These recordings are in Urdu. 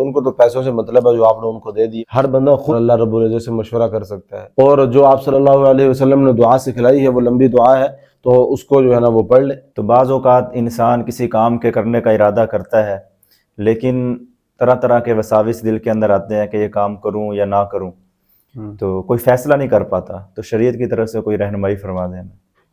ان کو تو پیسوں سے مطلب ہے جو آپ نے ان کو دے دی۔ ہر بندہ خود اللہ رب العزت سے مشورہ کر سکتا ہے، اور جو آپ صلی اللہ علیہ وسلم نے دعا سکھلائی ہے وہ لمبی دعا ہے، تو اس کو جو ہے نا وہ پڑھ لیں۔ تو بعض اوقات انسان کسی کام کے کرنے کا ارادہ کرتا ہے، لیکن طرح طرح کے وساوس دل کے اندر آتے ہیں کہ یہ کام کروں یا نہ کروں، تو کوئی فیصلہ نہیں کر پاتا، تو شریعت کی طرف سے کوئی رہنمائی فرما دیں۔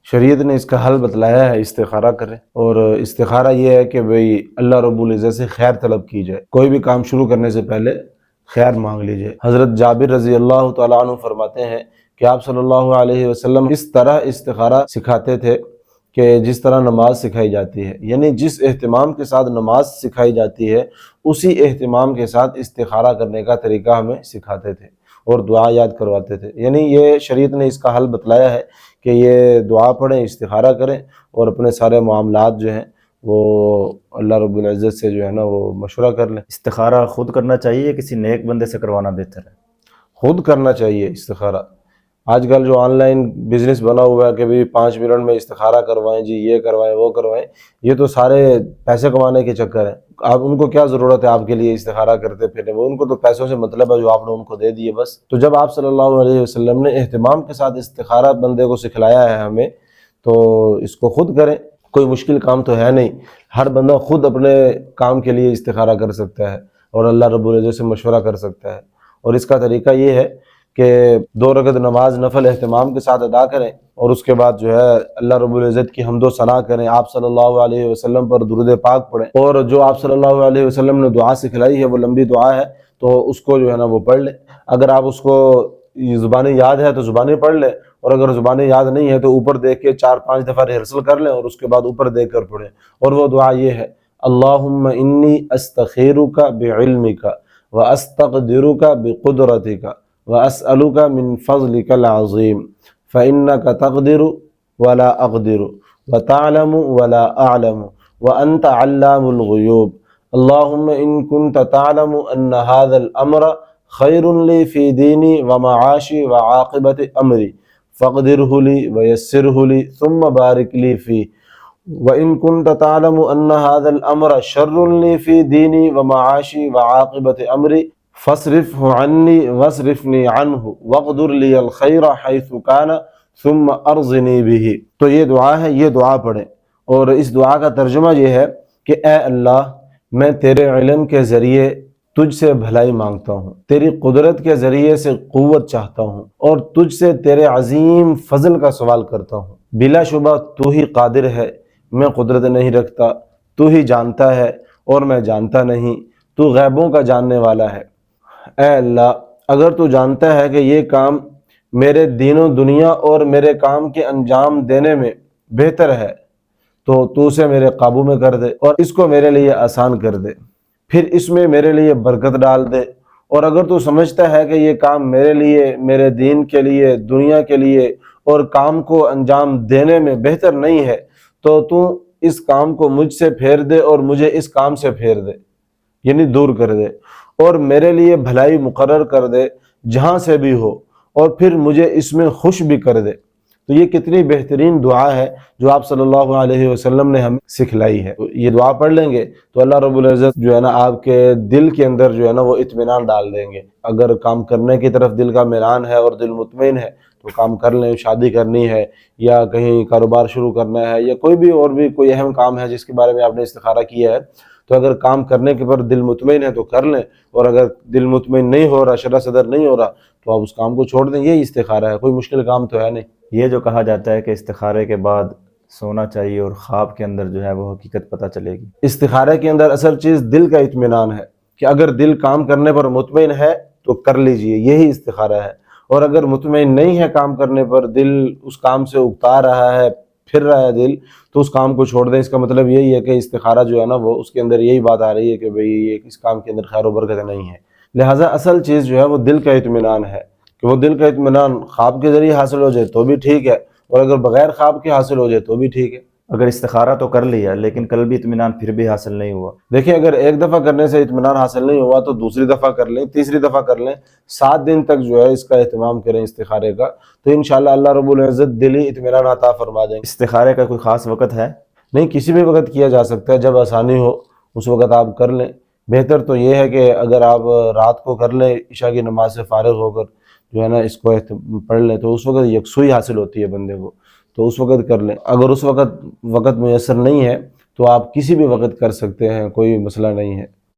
شریعت نے اس کا حل بتلایا ہے، استخارہ کریں، اور استخارہ یہ ہے کہ بھئی اللہ رب العزت سے خیر طلب کی جائے، کوئی بھی کام شروع کرنے سے پہلے خیر مانگ لیجئے۔ حضرت جابر رضی اللہ تعالیٰ عنہ فرماتے ہیں کہ آپ صلی اللہ علیہ وسلم اس طرح استخارہ سکھاتے تھے کہ جس طرح نماز سکھائی جاتی ہے، یعنی جس اہتمام کے ساتھ نماز سکھائی جاتی ہے اسی اہتمام کے ساتھ استخارہ کرنے کا طریقہ ہمیں سکھاتے تھے اور دعا یاد کرواتے تھے۔ یعنی یہ شریعت نے اس کا حل بتلایا ہے کہ یہ دعا پڑھیں، استخارہ کریں، اور اپنے سارے معاملات جو ہیں وہ اللہ رب العزت سے جو ہے نا وہ مشورہ کر لیں۔ استخارہ خود کرنا چاہیے یا کسی نیک بندے سے کروانا بہتر ہے؟ خود کرنا چاہیے استخارہ۔ آج کل جو آن لائن بزنس بنا ہوا ہے کہ بھی 5 منٹ میں استخارہ کروائیں جی، یہ کروائیں وہ کروائیں، یہ تو سارے پیسے کمانے کے چکر ہیں۔ آپ ان کو کیا ضرورت ہے آپ کے لیے استخارہ کرتے پھریں، وہ ان کو تو پیسوں سے مطلب ہے جو آپ نے ان کو دے دیے بس۔ تو جب آپ صلی اللہ علیہ وسلم نے اہتمام کے ساتھ استخارہ بندے کو سکھلایا ہے ہمیں، تو اس کو خود کریں، کوئی مشکل کام تو ہے نہیں، ہر بندہ خود اپنے کام کے لیے استخارہ کر سکتا ہے اور اللہ رب العزت سے مشورہ کر سکتا ہے۔ اور اس کا طریقہ یہ ہے کہ 2 رکعت نماز نفل اہتمام کے ساتھ ادا کریں، اور اس کے بعد جو ہے اللہ رب العزت کی حمد و ثنا کریں، آپ صلی اللہ علیہ وسلم پر درود پاک پڑھیں، اور جو آپ صلی اللہ علیہ وسلم نے دعا سکھلائی ہے وہ لمبی دعا ہے تو اس کو جو ہے نا وہ پڑھ لیں۔ اگر آپ اس کو زبانی یاد ہے تو زبانی پڑھ لیں، اور اگر زبانی یاد نہیں ہے تو اوپر دیکھ کے 4-5 دفعہ ریہرسل کر لیں اور اس کے بعد اوپر دیکھ کر پڑھیں۔ اور وہ دعا یہ ہے: اللہم انی استخیرک بعلمک واستقدرک بقدرتک واسألک من فضلک العظیم فإنک تقدر ولا اقدر وتعلم ولا اعلم وانت علام الغیوب اللہم ان کنت تعلم ان هذا الامر خیر لی فی دینی ومعاشی وعاقبت امری فاقدرہ لی ویسرہ لی ثم بارک لی فی وَإِن كُنْتَ تَعْلَمُ أَنَّ هَذَا الْأَمْرَ شَرٌّ لِّي فِي دِينِي وَمَعَاشِي وَعَاقِبَةِ أَمْرِي فَاصْرِفْهُ عَنِّي وَاصْرِفْنِي عَنْهُ وَاقْدُرْ لِيَ الْخَيْرَ حَيْثُ كَانَ ثُمَّ أَرْضِنِي بِهِ۔ تو یہ دعا ہے، یہ دعا پڑھیں، اور اس دعا کا ترجمہ یہ ہے کہ اے اللہ، میں تیرے علم کے ذریعے تجھ سے بھلائی مانگتا ہوں، تیری قدرت کے ذریعے سے قوت چاہتا ہوں، اور تجھ سے تیرے عظیم فضل کا سوال کرتا ہوں۔ بلا شبہ تو ہی قادر ہے، میں قدرت نہیں رکھتا، تو ہی جانتا ہے اور میں جانتا نہیں، تو غیبوں کا جاننے والا ہے۔ اے اللہ، اگر تو جانتا ہے کہ یہ کام میرے دین و دنیا اور میرے کام کے انجام دینے میں بہتر ہے تو اسے میرے قابو میں کر دے اور اس کو میرے لیے آسان کر دے، پھر اس میں میرے لیے برکت ڈال دے۔ اور اگر تو سمجھتا ہے کہ یہ کام میرے لیے، میرے دین کے لیے، دنیا کے لیے اور کام کو انجام دینے میں بہتر نہیں ہے تو اس کام کو مجھ سے پھیر دے اور مجھے اس کام سے پھیر دے، یعنی دور کر دے، اور میرے لیے بھلائی مقرر کر دے جہاں سے بھی ہو، اور پھر مجھے اس میں خوش بھی کر دے۔ تو یہ کتنی بہترین دعا ہے جو آپ صلی اللہ علیہ وسلم نے ہمیں سکھلائی ہے۔ یہ دعا پڑھ لیں گے تو اللہ رب العزت جو ہے نا آپ کے دل کے اندر جو ہے نا وہ اطمینان ڈال دیں گے۔ اگر کام کرنے کی طرف دل کا میلان ہے اور دل مطمئن ہے تو کام کر لیں، شادی کرنی ہے یا کہیں کاروبار شروع کرنا ہے یا کوئی اہم کام ہے جس کے بارے میں آپ نے استخارہ کیا ہے، تو اگر کام کرنے کے پر دل مطمئن ہے تو کر لیں، اور اگر دل مطمئن نہیں ہو رہا، شرح صدر نہیں ہو رہا، تو آپ اس کام کو چھوڑ دیں۔ یہی استخارہ ہے، کوئی مشکل کام تو ہے نہیں۔ یہ جو کہا جاتا ہے کہ استخارے کے بعد سونا چاہیے اور خواب کے اندر جو ہے وہ حقیقت پتہ چلے گی، استخارے کے اندر اصل چیز دل کا اطمینان ہے کہ اگر دل کام کرنے پر مطمئن ہے تو کر لیجئے، یہی استخارہ ہے۔ اور اگر مطمئن نہیں ہے کام کرنے پر، دل اس کام سے اکتا رہا ہے، پھر رہا ہے دل، تو اس کام کو چھوڑ دیں۔ اس کا مطلب یہی ہے کہ استخارہ جو ہے نا وہ اس کے اندر یہی بات آ رہی ہے کہ بھئی یہ اس کام کے اندر خیر و برکت نہیں ہے۔ لہٰذا اصل چیز جو ہے وہ دل کا اطمینان ہے، کہ وہ دل کا اطمینان خواب کے ذریعے حاصل ہو جائے تو بھی ٹھیک ہے، اور اگر بغیر خواب کے حاصل ہو جائے تو بھی ٹھیک ہے۔ اگر استخارہ تو کر لیا لیکن قلبی اطمینان پھر بھی حاصل نہیں ہوا، دیکھیں اگر ایک دفعہ کرنے سے اطمینان حاصل نہیں ہوا تو دوسری دفعہ کر لیں، تیسری دفعہ کر لیں، 7 دن تک جو ہے اس کا اہتمام کریں استخارے کا، تو انشاءاللہ اللہ رب العزت دلی اطمینان عطا فرما دیں۔ استخارے کا کوئی خاص وقت ہے؟ نہیں، کسی بھی وقت کیا جا سکتا ہے، جب آسانی ہو اس وقت آپ کر لیں، بہتر تو یہ ہے کہ اگر آپ رات کو کر لیں عشاء کی نماز سے فارغ ہو کر جو ہے نا اس کو پڑھ لیں تو اس وقت یکسوئی حاصل ہوتی ہے بندے کو، تو اس وقت کر لیں۔ اگر اس وقت میسر نہیں ہے تو آپ کسی بھی وقت کر سکتے ہیں، کوئی مسئلہ نہیں ہے۔